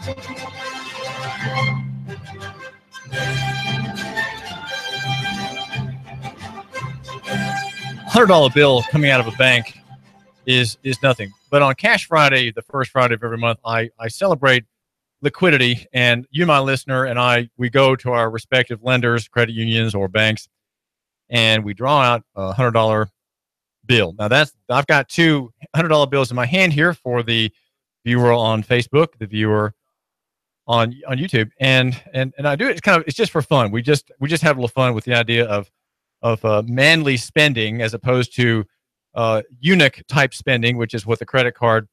$100 bill coming out of a bank is nothing. But on Cash Friday, the first Friday of every month, I celebrate liquidity. And you, my listener, and we go to our respective lenders, credit unions or banks, and we draw out a $100 bill. Now I've got two $100 bills in my hand here for the viewer on Facebook, the viewer on YouTube, and I do it. It's just for fun. We just have a little fun with the idea of manly spending as opposed to eunuch type spending, which is what the credit card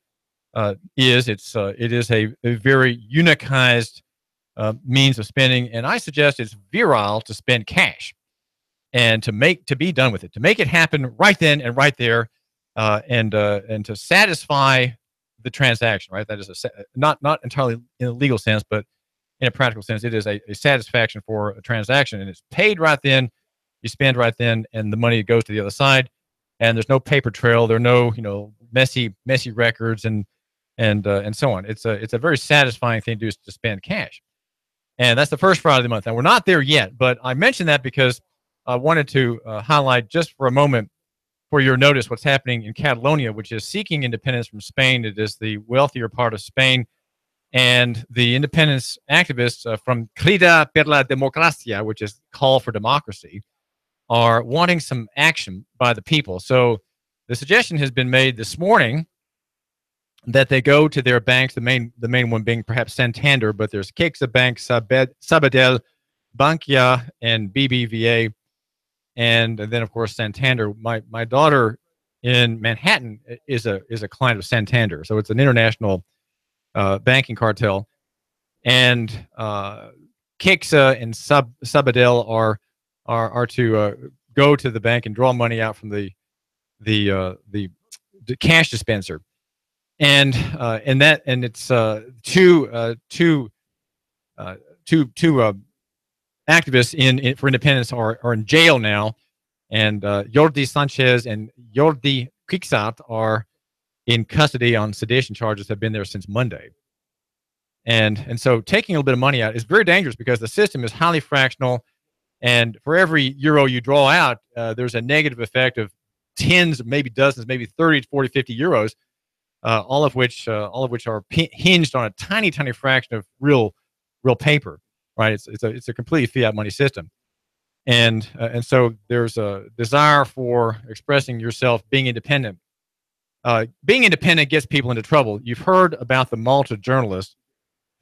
is. It is a very eunuchized means of spending, and I suggest it's virile to spend cash and to be done with it, to make it happen right then and right there, and to satisfy the transaction. Right, that is not entirely in a legal sense, but in a practical sense, it is a satisfaction for a transaction, and it's paid right then. You spend right then, and the money goes to the other side, and there's no paper trail. There are no messy records and so on. It's a very satisfying thing to do, is to spend cash, and that's the first Friday of the month. Now we're not there yet, but I mentioned that because I wanted to highlight just for a moment for your notice what's happening in Catalonia, which is seeking independence from Spain. It is the wealthier part of Spain, and the independence activists from Crida per la Democracia, which is Call for Democracy, are wanting some action by the people. So the suggestion has been made this morning that they go to their banks, the main one being perhaps Santander, but there's CaixaBank, Sabadell, Bankia, and BBVA, and then of course Santander. My daughter in Manhattan is a client of Santander, so it's an international banking cartel, and Caixa and Sabadell are to go to the bank and draw money out from the cash dispenser, and it's two activists for independence are in jail now, and Jordi Sanchez and Jordi Quixart are in custody on sedition charges. Have been there since Monday, and so taking a little bit of money out is very dangerous because the system is highly fractional. And for every euro you draw out, there's a negative effect of tens, maybe dozens, maybe 30, 40, 50 euros, all of which are hinged on a tiny fraction of real paper, right? It's a completely fiat money system, and so there's a desire for expressing yourself, being independent. Being independent gets people into trouble. You've heard about the Malta journalist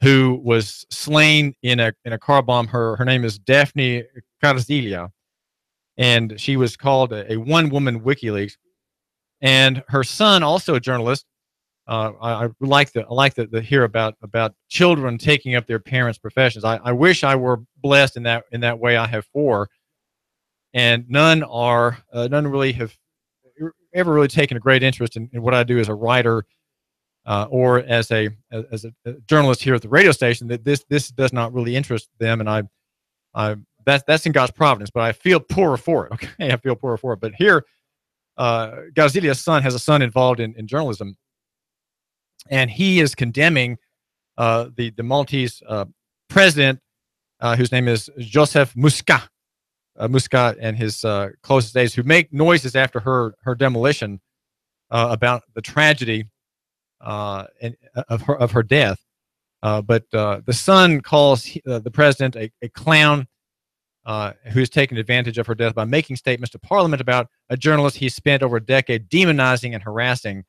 who was slain in a car bomb. Her name is Daphne Caruana, and she was called a one-woman WikiLeaks. And her son, also a journalist. I like to hear about children taking up their parents' professions. I wish I were blessed in that way. I have four, and none really have ever really taken a great interest in what I do as a writer. Or as a journalist here at the radio station, that this does not really interest them, and that's in God's providence. But I feel poorer for it. Okay, I feel poorer for it. But here, Garzilia's son has a son involved in journalism, and he is condemning the Maltese president, whose name is Joseph Muscat, and his closest aides, who make noises after her demolition about the tragedy of her death, but the son calls the president a clown who has taken advantage of her death by making statements to Parliament about a journalist he spent over a decade demonizing and harassing,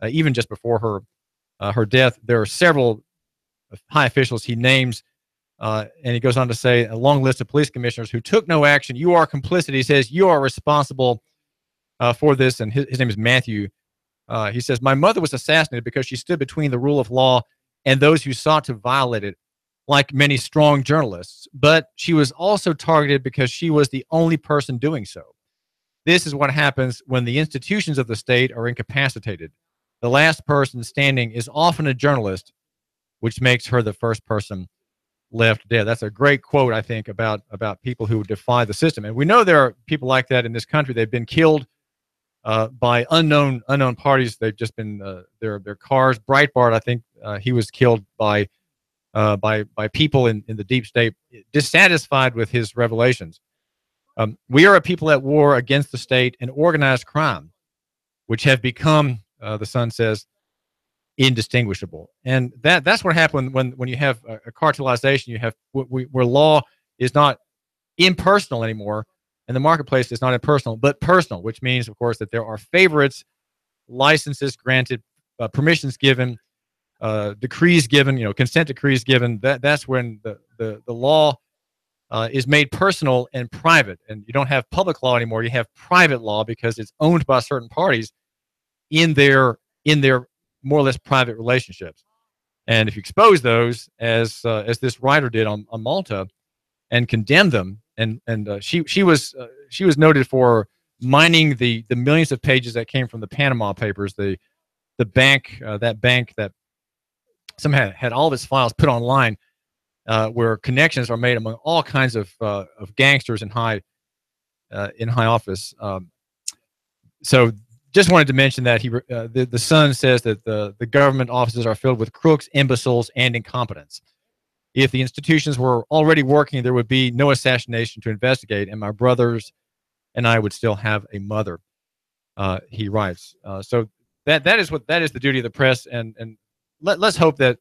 even just before her death. There are several high officials he names, and he goes on to say a long list of police commissioners who took no action. You are complicit. He says you are responsible for this, and his name is Matthew. He says, my mother was assassinated because she stood between the rule of law and those who sought to violate it, like many strong journalists. But she was also targeted because she was the only person doing so. This is what happens when the institutions of the state are incapacitated. The last person standing is often a journalist, which makes her the first person left dead. That's a great quote, I think, about people who defy the system. And we know there are people like that in this country. They've been killed by unknown parties. They've just been their cars. Breitbart, I think he was killed by by people in the deep state dissatisfied with his revelations. We are a people at war against the state and organized crime, which have become, the Sun says, indistinguishable. And that's what happened when you have a cartelization. You have where law is not impersonal anymore, and the marketplace is not impersonal but personal, which means, of course, that there are favorites, licenses granted, permissions given, decrees given, consent decrees given. That's when the law is made personal and private, and you don't have public law anymore. You have private law because it's owned by certain parties in their more or less private relationships. And if you expose those, as this writer did on Malta, and condemn them, and she was noted for mining the millions of pages that came from the Panama Papers, the bank that somehow had all of its files put online, where connections are made among all kinds of gangsters in high office. So just wanted to mention that the Sun says that the government offices are filled with crooks, imbeciles, and incompetents. If the institutions were already working, there would be no assassination to investigate, and my brothers and I would still have a mother. He writes. So that is the duty of the press, and let's hope that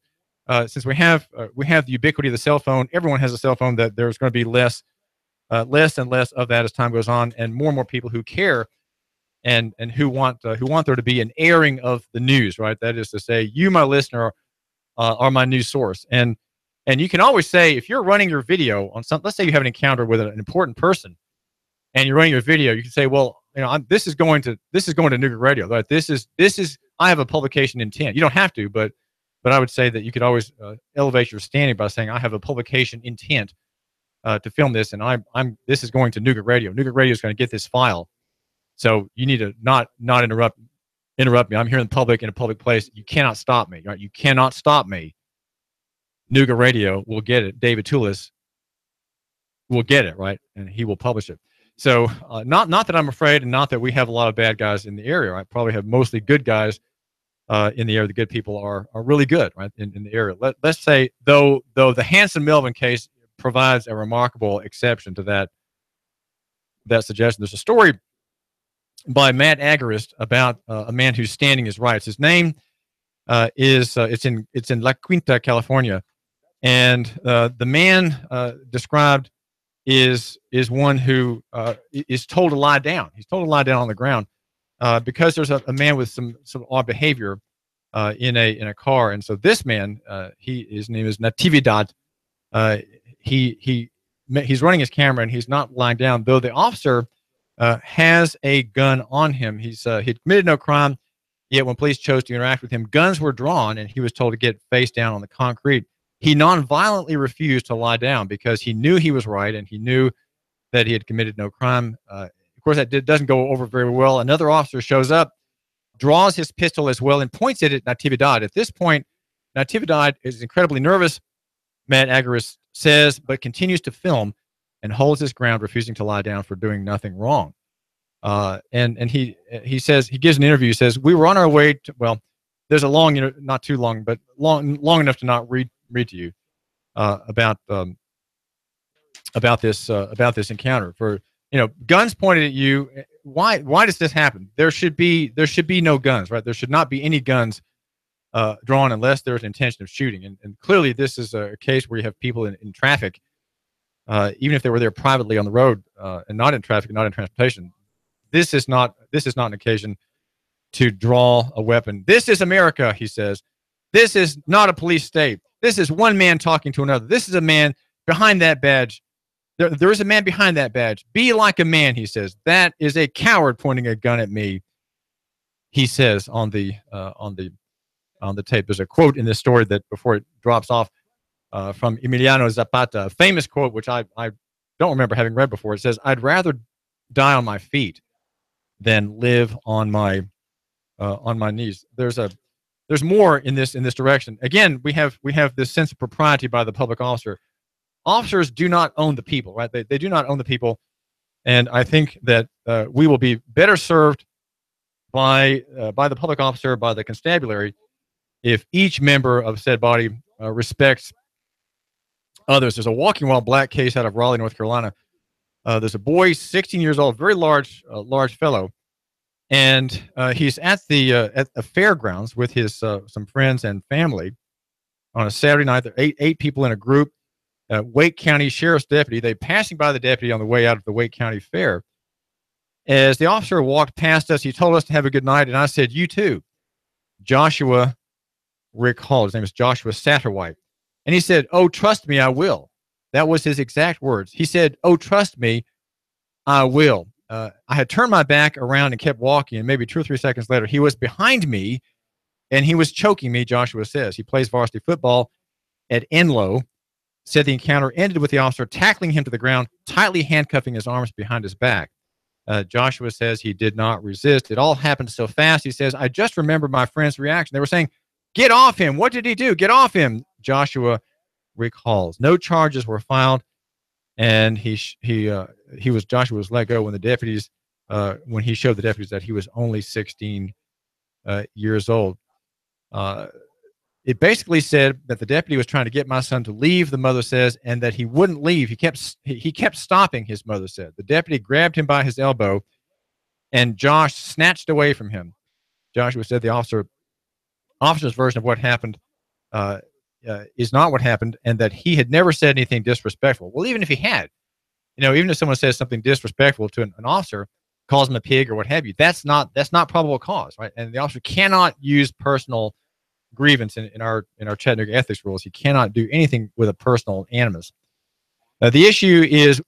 since we have the ubiquity of the cell phone, everyone has a cell phone, that there's going to be less and less of that as time goes on, and more people who care and who want there to be an airing of the news, right? That is to say, you, my listener, are my news source, and you can always say, if you're running your video on let's say you have an encounter with an important person, and you're running your video, you can say, well, this is going to Nooga Radio, right? This is I have a publication intent. You don't have to, but I would say that you could always elevate your standing by saying, I have a publication intent to film this, and this is going to Nooga Radio. Nooga Radio is going to get this file, so you need to not interrupt me. I'm here in public, in a public place. You cannot stop me, right? You cannot stop me. Nooga Radio will get it. David Tulis will get it, right, and he will publish it. So not that I'm afraid, and not that we have a lot of bad guys in the area. I probably have mostly good guys in the area. The good people are really good, right, in the area. Let's say, though the Hanson Melvin case provides a remarkable exception to that suggestion. There's a story by Matt Agarist about a man who's standing his rights. His name is it's in La Quinta, California, and the man described is one who is told to lie down. He's told to lie down on the ground because there's a man with some odd behavior in a car. And so this man, his name is Natividad. He's running his camera, and he's not lying down, though the officer has a gun on him. He'd committed no crime, yet when police chose to interact with him, guns were drawn, and he was told to get face down on the concrete. He non-violently refused to lie down because he knew he was right, and he knew that he had committed no crime. Of course, that doesn't go over very well. Another officer shows up, draws his pistol as well, and points it at Natividad. At this point, Natividad is incredibly nervous, Matt Agarist says, but continues to film and holds his ground, refusing to lie down for doing nothing wrong. And he says, he gives an interview. He says, we were on our way to, well, there's a long, not too long, but long enough to not read to you about this encounter. For guns pointed at you. Why does this happen? There should be no guns, right? There should not be any guns drawn unless there's an intention of shooting. And clearly, this is a case where you have people in traffic, even if they were there privately on the road and not in traffic, not in transportation. This is not an occasion to draw a weapon. This is America, he says. This is not a police state. This is one man talking to another. This is a man behind that badge. There is a man behind that badge. Be like a man, he says. That is a coward pointing a gun at me, he says on the tape. There's a quote in this story that, before it drops off, from Emiliano Zapata, a famous quote which I don't remember having read before. It says, "I'd rather die on my feet than live on my knees." There's more in this direction. Again, we have this sense of propriety by the public officer. Officers do not own the people, right? They do not own the people, and I think that we will be better served by the public officer, by the constabulary, if each member of said body respects others. There's a walking while black case out of Raleigh, North Carolina. There's a boy, 16 years old, very large fellow, and he's at the fairgrounds with his some friends and family on a Saturday night. There are eight people in a group. Wake County Sheriff's deputy. They passing by the deputy on the way out of the Wake County Fair. As the officer walked past us, he told us to have a good night, and I said, "You too." Joshua recalled. His name is Joshua Satterwhite, and he said, "Oh, trust me, I will." That was his exact words. He said, "Oh, trust me, I will." I had turned my back around and kept walking, and maybe 2 or 3 seconds later, he was behind me, and he was choking me, Joshua says. He plays varsity football at Enloe. Said the encounter ended with the officer tackling him to the ground, tightly handcuffing his arms behind his back. Joshua says he did not resist. It all happened so fast. He says, "I just remember my friend's reaction. They were saying, 'Get off him. What did he do? Get off him.'" Joshua recalls. No charges were filed, and Joshua was let go when the deputies, when he showed the deputies that he was only 16 years old. It basically said that the deputy was trying to get my son to leave, the mother says, and that he wouldn't leave. He kept stopping, his mother said. The deputy grabbed him by his elbow, and Josh snatched away from him. Joshua said the officer's version of what happened is not what happened, and that he had never said anything disrespectful. Well, even if he had, even if someone says something disrespectful to an officer, calls him a pig or what have you, that's not probable cause, right? And the officer cannot use personal grievance in our Chattanooga ethics rules. He cannot do anything with a personal animus. The issue is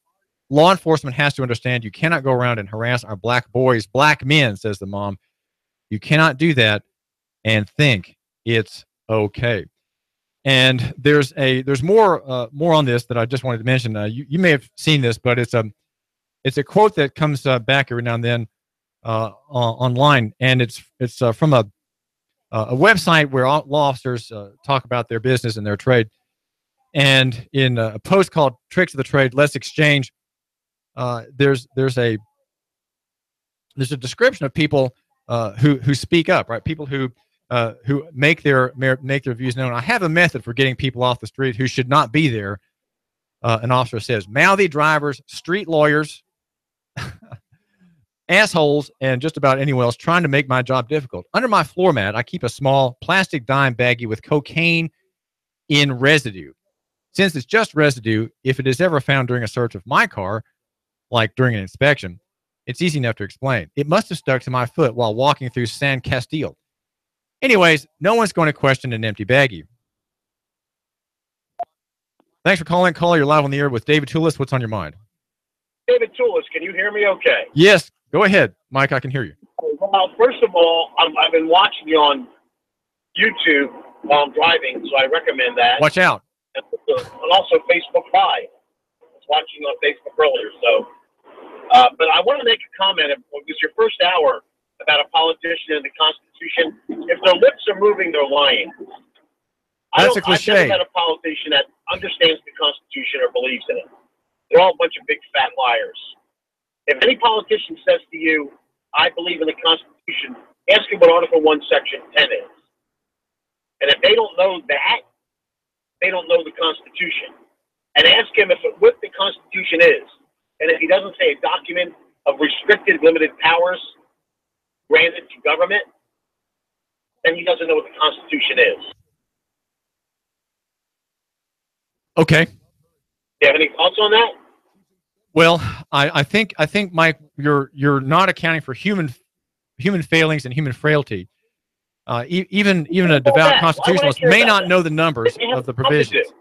law enforcement has to understand you cannot go around and harass our black boys, black men, says the mom. You cannot do that and think it's okay. And there's more on this that I just wanted to mention. You may have seen this, but it's a quote that comes back every now and then online, and it's from a website where law officers talk about their business and their trade. And in a post called "Tricks of the Trade, Let's Exchange," there's a description of people who speak up, right? People who make their views known. I have a method for getting people off the street who should not be there. An officer says, "Mouthy drivers, street lawyers, assholes, and just about anyone else trying to make my job difficult. Under my floor mat, I keep a small plastic dime baggie with cocaine in residue. Since it's just residue, if it is ever found during a search of my car, like during an inspection, it's easy enough to explain. It must have stuck to my foot while walking through San Castile. Anyways, no one's going to question an empty baggie." Thanks for calling. Caller, you're live on the air with David Tulis. What's on your mind? David Tulis, can you hear me okay? Yes, go ahead, Mike. I can hear you. Well, first of all, I've been watching you on YouTube while I'm driving, so I recommend that. Watch out. And also Facebook Live. I was watching on Facebook earlier. So, but I want to make a comment. It was your first hour about a politician and the Constitution. If their lips are moving, they're lying. That's a cliche. I've never met a politician that understands the Constitution or believes in it. They're all a bunch of big fat liars. If any politician says to you, "I believe in the Constitution," ask him what Article 1, Section 10 is. And if they don't know that, they don't know the Constitution. And ask him what the Constitution is. And if he doesn't say a document of restricted, limited powers granted to government, then he doesn't know what the Constitution is. Okay. Do you have any thoughts on that? Well, I think, Mike, you're not accounting for human failings and human frailty. Even a devout constitutionalist may not know the numbers of the provisions.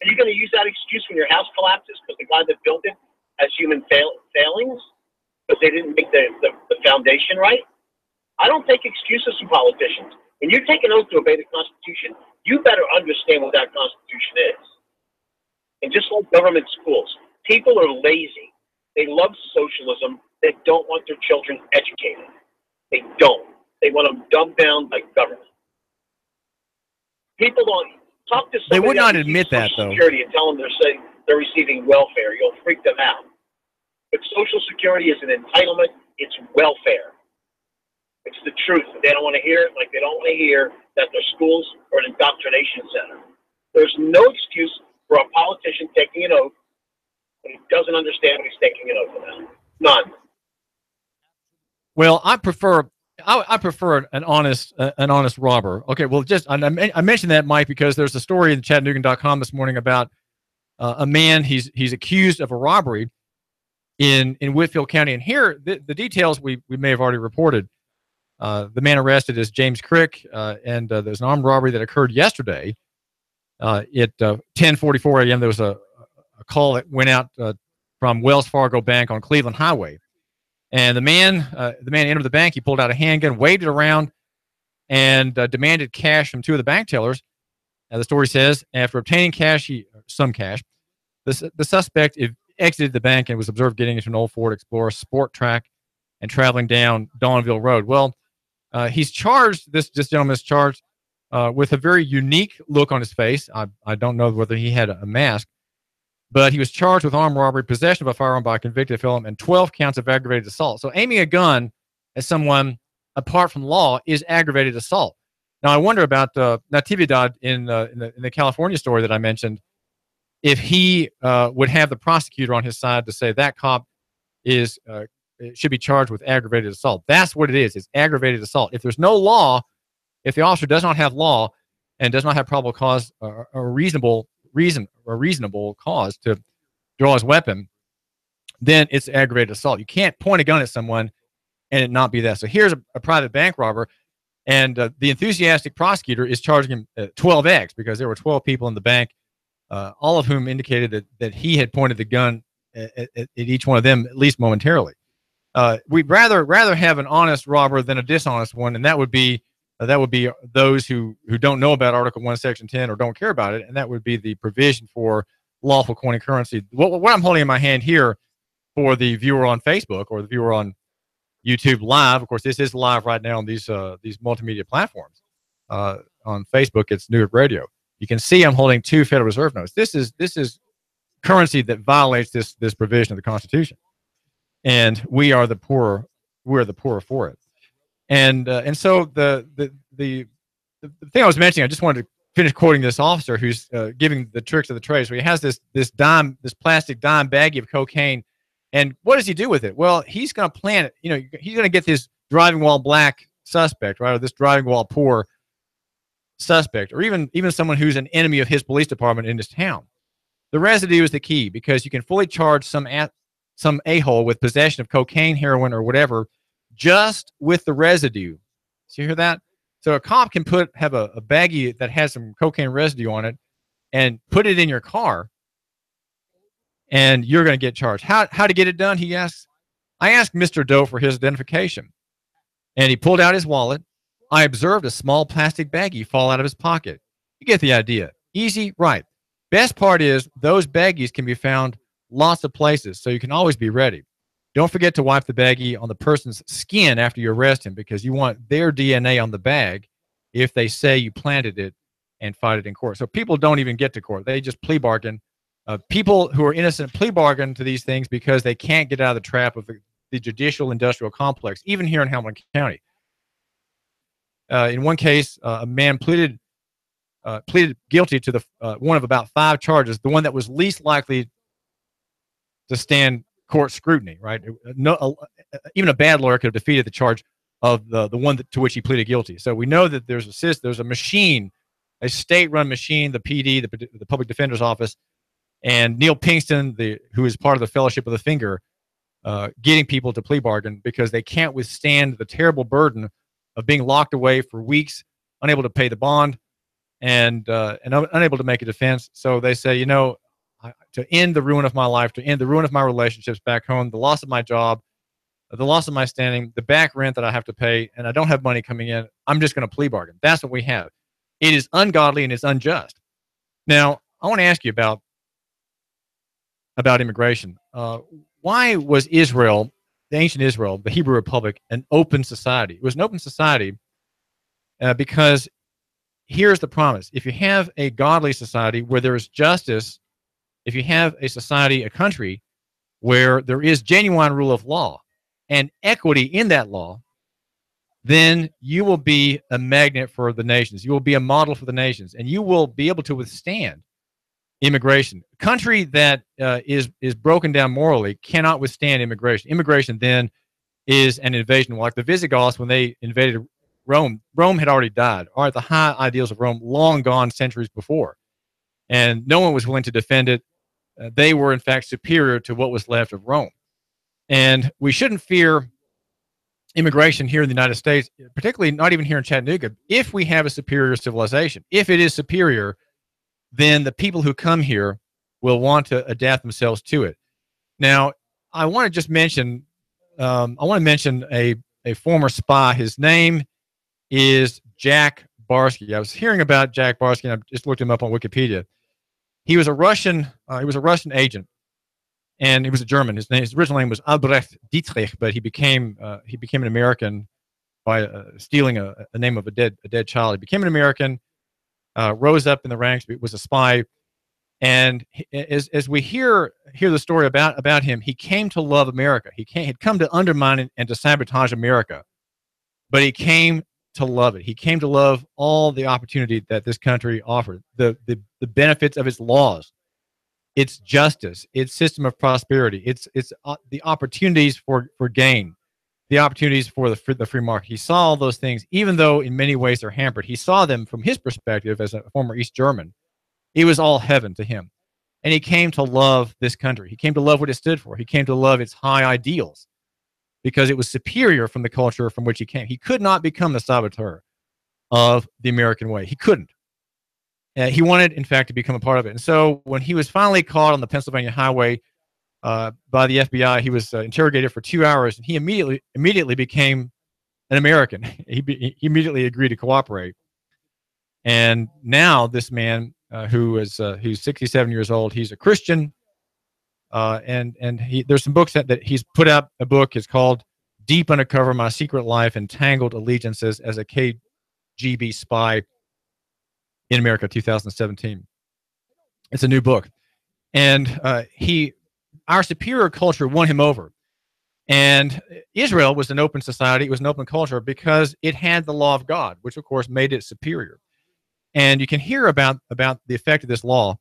Are you going to use that excuse when your house collapses because the guy that built it has human failings because they didn't make the foundation right? I don't take excuses from politicians. When you take an oath to obey the Constitution, you better understand what that Constitution is. And just like government schools, people are lazy. They love socialism. They don't want their children educated. They don't. They want them dumbed down by government. People don't talk to somebody. They would not admit that, though. Security and tell them they're receiving welfare. You'll freak them out. But Social Security is an entitlement. It's welfare. It's the truth. They don't want to hear it, like they don't want to hear that their schools are an indoctrination center. There's no excuse for a politician taking an oath when he doesn't understand what he's taking an oath about. None. Well, I prefer an honest robber. Okay, well, I mentioned that, Mike, because there's a story in Chattanooga.com this morning about a man. He's accused of a robbery in Whitfield County, and here the details we may have already reported. The man arrested is James Crick, and there's an armed robbery that occurred yesterday at 10:44 a.m. There was a call that went out from Wells Fargo Bank on Cleveland Highway. And the man entered the bank. He pulled out a handgun, waved it around, and demanded cash from two of the bank tellers. The story says, after obtaining some cash, the suspect exited the bank and was observed getting into an old Ford Explorer Sport Track and traveling down Dawnville Road. Well, he's charged. This gentleman is charged with a very unique look on his face. I don't know whether he had a mask. But he was charged with armed robbery, possession of a firearm by a convicted felon, and 12 counts of aggravated assault. So aiming a gun at someone apart from law is aggravated assault. Now, I wonder about Natividad in the California story that I mentioned, if he would have the prosecutor on his side to say that cop should be charged with aggravated assault. That's what it is. It's aggravated assault. If there's no law, if the officer does not have law and does not have probable cause or reasonable cause to draw his weapon, then it's aggravated assault. You can't point a gun at someone and it not be that. So here's a private bank robber, and the enthusiastic prosecutor is charging him 12x because there were 12 people in the bank, all of whom indicated that he had pointed the gun at each one of them, at least momentarily. We'd rather have an honest robber than a dishonest one, and that would be those who don't know about Article 1, Section 10 or don't care about it, and that would be the provision for lawful coin and currency. What I'm holding in my hand here for the viewer on Facebook or the viewer on YouTube Live, of course, this is live right now on these multimedia platforms. On Facebook, it's New York Radio. You can see I'm holding two Federal Reserve notes. This is currency that violates this provision of the Constitution, and we are the poorer. We're the poorer for it. And so the thing I was mentioning, I just wanted to finish quoting this officer who's giving the tricks of the trade. So he has this plastic dime baggie of cocaine, and what does he do with it? Well, he's going to plant it. He's going to get this driving while black suspect, right, or this driving while poor suspect, or even someone who's an enemy of his police department in his town. The residue is the key, because you can fully charge some a-hole with possession of cocaine, heroin, or whatever, just with the residue. So you hear that? So a cop can have a baggie that has some cocaine residue on it and put it in your car, and you're going to get charged. How to get it done, he asks. I asked Mr. Doe for his identification, and he pulled out his wallet. I observed a small plastic baggie fall out of his pocket. You get the idea. Easy, right. Best part is those baggies can be found lots of places, so you can always be ready. Don't forget to wipe the baggie on the person's skin after you arrest him, because you want their DNA on the bag if they say you planted it and fight it in court. So people don't even get to court. They just plea bargain. People who are innocent plea bargain to these things because they can't get out of the trap of the judicial industrial complex, even here in Hamilton County. In one case, a man pleaded guilty to the one of about 5 charges, the one that was least likely to stand court scrutiny, right? Even a bad lawyer could have defeated the charge of the one to which he pleaded guilty. So we know that there's a machine, a state-run machine, the PD, the Public Defender's Office, and Neil Pinkston, who is part of the Fellowship of the Finger, getting people to plea bargain because they can't withstand the terrible burden of being locked away for weeks, unable to pay the bond, and unable to make a defense. So they say, to end the ruin of my life, to end the ruin of my relationships back home, the loss of my job, the loss of my standing, the back rent that I have to pay, and I don't have money coming in, I'm just going to plea bargain. That's what we have. It is ungodly and it's unjust. Now, I want to ask you about immigration. Why was Israel, the ancient Israel, the Hebrew Republic, an open society? It was an open society because here's the promise. If you have a godly society where there is justice, if you have a society, a country, where there is genuine rule of law and equity in that law, then you will be a magnet for the nations. You will be a model for the nations, and you will be able to withstand immigration. A country that is broken down morally cannot withstand immigration. Immigration then is an invasion. Like the Visigoths, when they invaded Rome, Rome had already died. All right, the high ideals of Rome long gone centuries before, and no one was willing to defend it. They were, in fact, superior to what was left of Rome. And we shouldn't fear immigration here in the United States, particularly not even here in Chattanooga, if we have a superior civilization. If it is superior, then the people who come here will want to adapt themselves to it. Now, I want to just mention, a former spy. His name is Jack Barsky. I was hearing about Jack Barsky, and I just looked him up on Wikipedia. He was a Russian. He was a Russian agent, and he was a German. His original name was Albrecht Dietrich, but he became an American by stealing a name of a dead child. He became an American, rose up in the ranks, was a spy, and as we hear the story about him, he came to love America. Had come to undermine and to sabotage America, but he came to love it. He came to love all the opportunity that this country offered, the benefits of its laws, its justice, its system of prosperity, its the opportunities for gain, the opportunities for the free market. He saw all those things, even though in many ways they're hampered. He saw them from his perspective as a former East German. It was all heaven to him. And he came to love this country. He came to love what it stood for. He came to love its high ideals because it was superior from the culture from which he came. He could not become the saboteur of the American way. He couldn't. He wanted, in fact, to become a part of it. And so when he was finally caught on the Pennsylvania highway by the FBI, he was interrogated for 2 hours, and he immediately became an American. He immediately agreed to cooperate. And now this man, who's 67 years old, he's a Christian, and there's some books that he's put out. A book is called "Deep Undercover: My Secret Life and Tangled Allegiances as a KGB Spy in America," 2017. It's a new book, and our superior culture won him over. And Israel was an open society; it was an open culture because it had the law of God, which of course made it superior. And you can hear about the effect of this law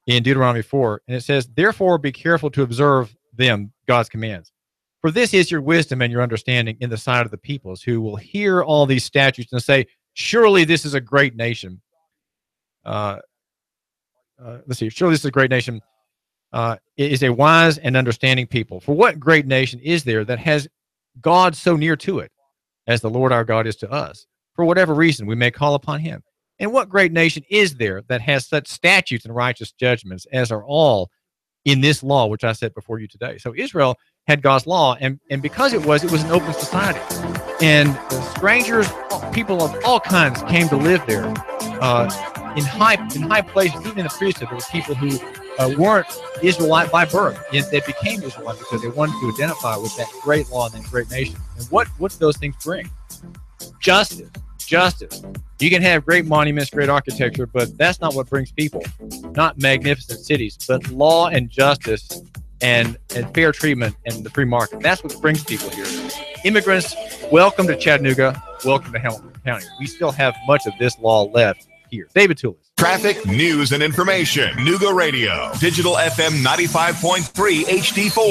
in Deuteronomy 4. And it says, "Therefore be careful to observe them," God's commands. "For this is your wisdom and your understanding in the sight of the peoples, who will hear all these statutes and say, surely this is a great nation." Surely this is a great nation. It is a wise and understanding people. For what great nation is there that has God so near to it as the Lord our God is to us? For whatever reason we may call upon him. And what great nation is there that has such statutes and righteous judgments as are all in this law, which I set before you today? So Israel had God's law, and because it was an open society. And strangers, people of all kinds came to live there. In high places, even in the priesthood, there were people who weren't Israelite by birth. They became Israelite because they wanted to identify with that great law and that great nation. And what do those things bring? Justice. You can have great monuments, great architecture, but that's not what brings people. Not magnificent cities, but law and justice and fair treatment and the free market. That's what brings people here. Immigrants, welcome to Chattanooga. Welcome to Hamilton County. We still have much of this law left here. David Tulis. Traffic, news, and information. Nooga Radio. Digital FM 95.3 HD4.